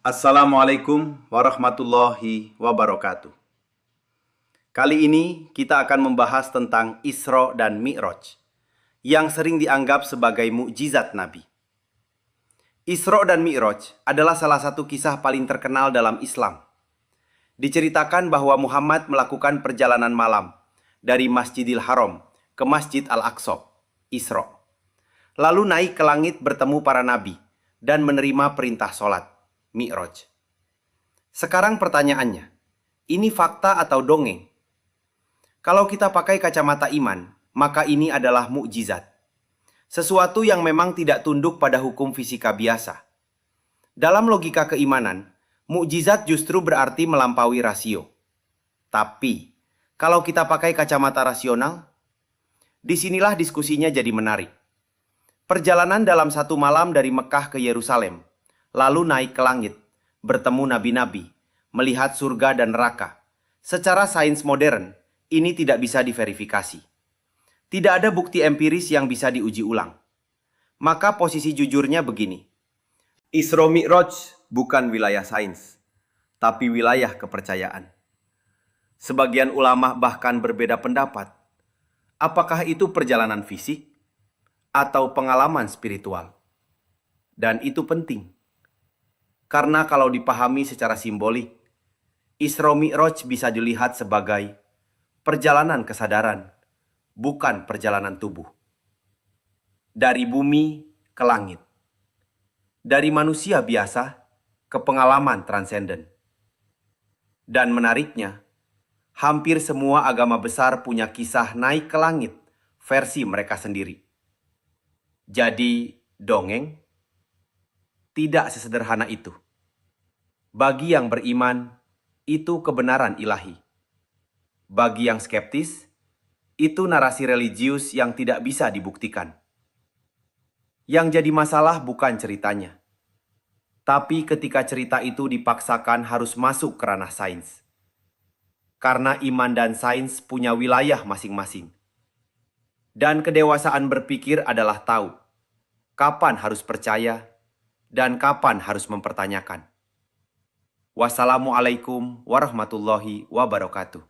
Assalamualaikum warahmatullahi wabarakatuh. Kali ini kita akan membahas tentang Isra dan Mi'raj yang sering dianggap sebagai mukjizat Nabi. Isra dan Mi'raj adalah salah satu kisah paling terkenal dalam Islam. Diceritakan bahwa Muhammad melakukan perjalanan malam dari Masjidil Haram ke Masjid Al-Aqsa, Isra. Lalu naik ke langit bertemu para nabi dan menerima perintah sholat, Mi'raj. Sekarang pertanyaannya, ini fakta atau dongeng? Kalau kita pakai kacamata iman, maka ini adalah mukjizat. Sesuatu yang memang tidak tunduk pada hukum fisika biasa. Dalam logika keimanan, mukjizat justru berarti melampaui rasio. Tapi, kalau kita pakai kacamata rasional, disinilah diskusinya jadi menarik. Perjalanan dalam satu malam dari Mekah ke Yerusalem, lalu naik ke langit, bertemu nabi-nabi, melihat surga dan neraka. Secara sains modern, ini tidak bisa diverifikasi. Tidak ada bukti empiris yang bisa diuji ulang. Maka posisi jujurnya begini. Isra Mi'raj bukan wilayah sains, tapi wilayah kepercayaan. Sebagian ulama bahkan berbeda pendapat. Apakah itu perjalanan fisik atau pengalaman spiritual? Dan itu penting. Karena kalau dipahami secara simbolik, Isra Mi'raj bisa dilihat sebagai perjalanan kesadaran, bukan perjalanan tubuh. Dari bumi ke langit. Dari manusia biasa ke pengalaman transenden. Dan menariknya, hampir semua agama besar punya kisah naik ke langit versi mereka sendiri. Jadi, dongeng? Tidak sesederhana itu. Bagi yang beriman, itu kebenaran ilahi. Bagi yang skeptis, itu narasi religius yang tidak bisa dibuktikan. Yang jadi masalah bukan ceritanya, tapi ketika cerita itu dipaksakan harus masuk ke ranah sains. Karena iman dan sains punya wilayah masing-masing. Dan kedewasaan berpikir adalah tahu kapan harus percaya dan kapan harus mempertanyakan. Wassalamualaikum warahmatullahi wabarakatuh.